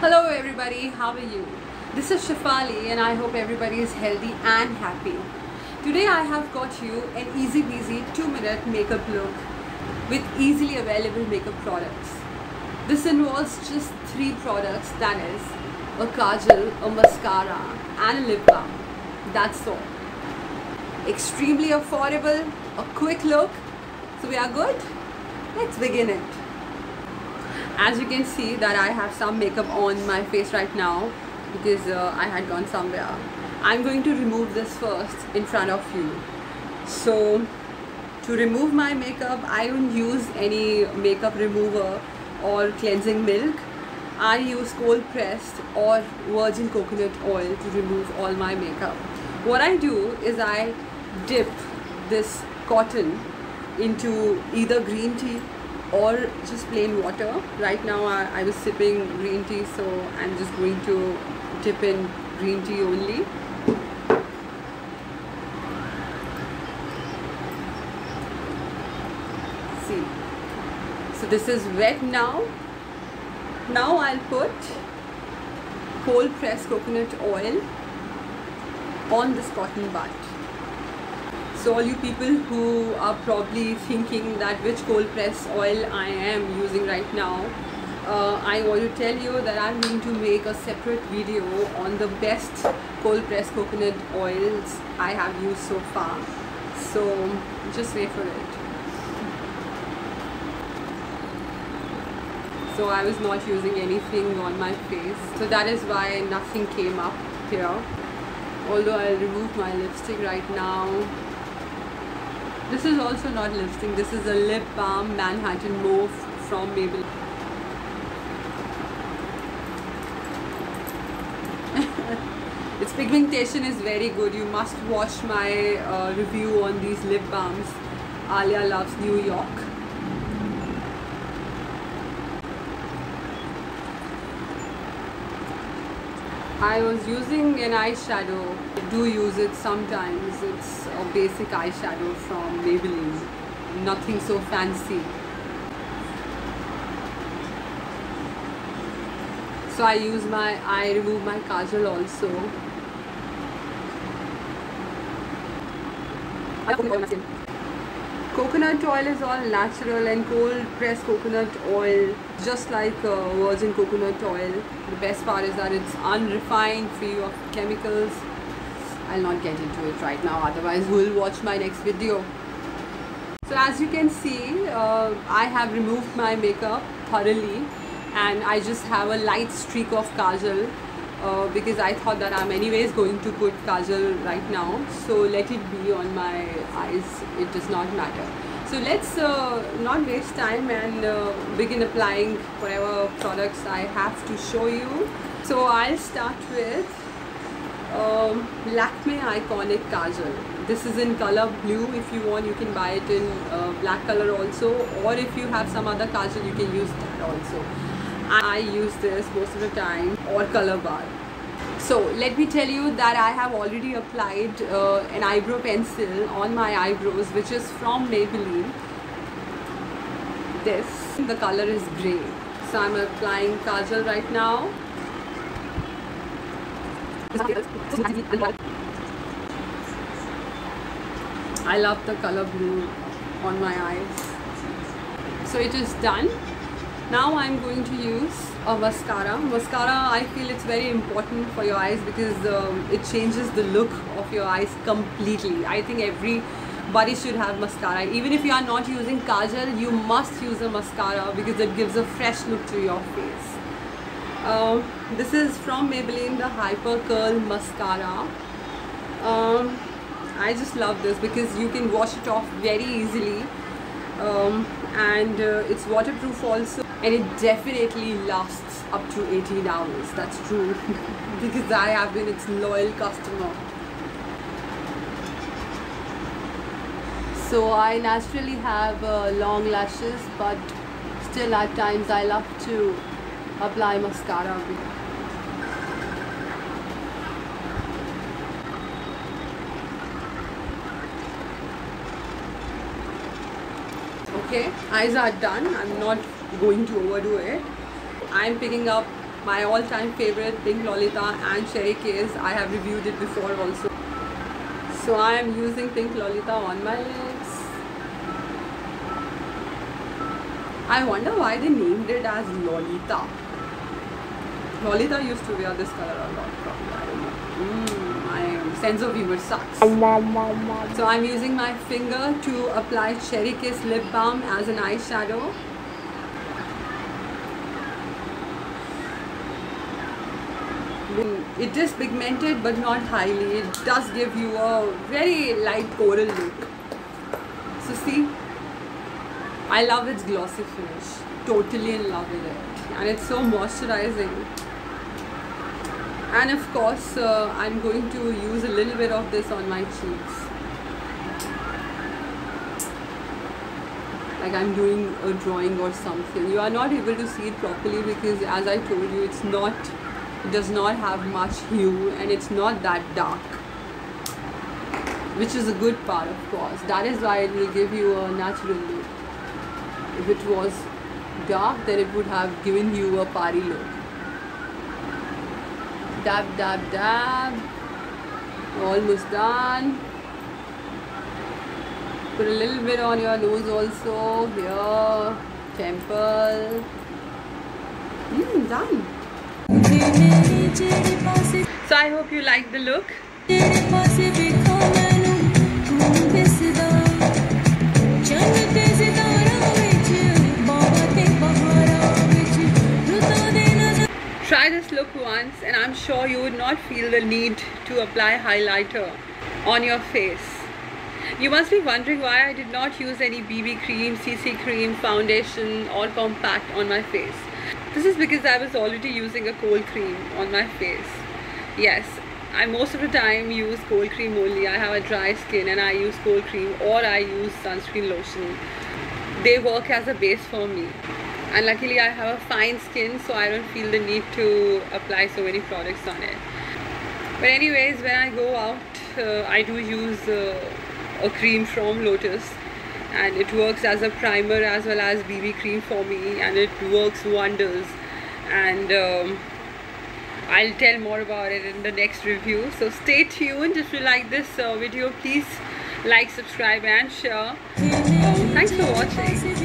Hello everybody, how are you? This is Shafali and I hope everybody is healthy and happy. Today I have got you an easy peasy 2-minute makeup look with easily available makeup products. This involves just 3 products, that is a kajal, a mascara and a lip balm. That's all. Extremely affordable, a quick look. So we are good? Let's begin it. As you can see that I have some makeup on my face right now because I had gone somewhere. I'm going to remove this first in front of you. So to remove my makeup, I don't use any makeup remover or cleansing milk. I use cold pressed or virgin coconut oil to remove all my makeup. What I do is I dip this cotton into either green tea or just plain water. Right now I was sipping green tea, so I'm just going to dip in green tea only. See, so this is wet now. Now I'll put cold pressed coconut oil on this cotton bud. So all you people who are probably thinking that which cold press oil I am using right now, I want to tell you that I'm going to make a separate video on the best cold press coconut oils I have used so far. So just wait for it. So I was not using anything on my face, so that is why nothing came up here. Although I'll remove my lipstick right now. This is also not lipstick, this is a lip balm Manhattan Mauve from Maybelline. Its pigmentation is very good. You must watch my review on these lip balms. Alia Loves New York. I was using an eyeshadow. I do use it sometimes. It's a basic eyeshadow from Maybelline. Nothing so fancy. So I remove my kajal also. Coconut oil is all natural and cold pressed coconut oil, just like virgin coconut oil. The best part is that it's unrefined, free of chemicals. I'll not get into it right now, otherwise we'll watch my next video. So as you can see, I have removed my makeup thoroughly and I just have a light streak of kajal because I thought that I'm anyways going to put kajal right now, so let it be on my eyes, it does not matter. So let's not waste time and begin applying whatever products I have to show you. So I'll start with Lakme Iconic Kajal. This is in color blue. If you want, you can buy it in black color also, or if you have some other kajal, you can use that also. I use this most of the time, or color bar. So let me tell you that I have already applied an eyebrow pencil on my eyebrows, which is from Maybelline. The color is grey. So I'm applying kajal right now. I love the color blue on my eyes. So it is done. Now I'm going to use a mascara. Mascara, I feel it's very important for your eyes because it changes the look of your eyes completely. I think everybody should have mascara. Even if you are not using kajal, you must use a mascara because it gives a fresh look to your face. This is from Maybelline, the Hyper Curl Mascara. I just love this because you can wash it off very easily. And it's waterproof also, and it definitely lasts up to 18 hours. That's true because I have been its loyal customer. So I naturally have long lashes, but still at times I love to apply mascara. Okay, eyes are done. I'm not going to overdo it. I'm picking up my all-time favorite Pink Lolita and Cherry Kiss. I have reviewed it before also. So I am using Pink Lolita on my lips. I wonder why they named it as Lolita. Lolita used to wear this color a lot, probably. I don't know. My sense of humor sucks. So I'm using my finger to apply Cherry Kiss lip balm as an eyeshadow. It is pigmented but not highly. It does give you a very light coral look. So see, I love its glossy finish. Totally in love with it. And it's so moisturizing. And of course, I'm going to use a little bit of this on my cheeks. Like I'm doing a drawing or something. You are not able to see it properly because, as I told you, it does not have much hue and it's not that dark, which is a good part, of course. That is why it will give you a natural look. If it was dark, then it would have given you a party look. Dab, dab, dab. Almost done. Put a little bit on your nose also. Here, temple. Done. So I hope you like the look. Try this look once and I'm sure you would not feel the need to apply highlighter on your face. You must be wondering why I did not use any BB cream, CC cream, foundation or compact on my face. This is because I was already using a cold cream on my face. Yes, I most of the time use cold cream only. I have a dry skin and I use cold cream or I use sunscreen lotion. They work as a base for me. And luckily I have a fine skin, so I don't feel the need to apply so many products on it. But anyways, when I go out, I do use a cream from Lotus. And it works as a primer as well as BB cream for me, and it works wonders. And I'll tell more about it in the next review. So stay tuned. If you like this video, please like, subscribe and share. Thanks for watching.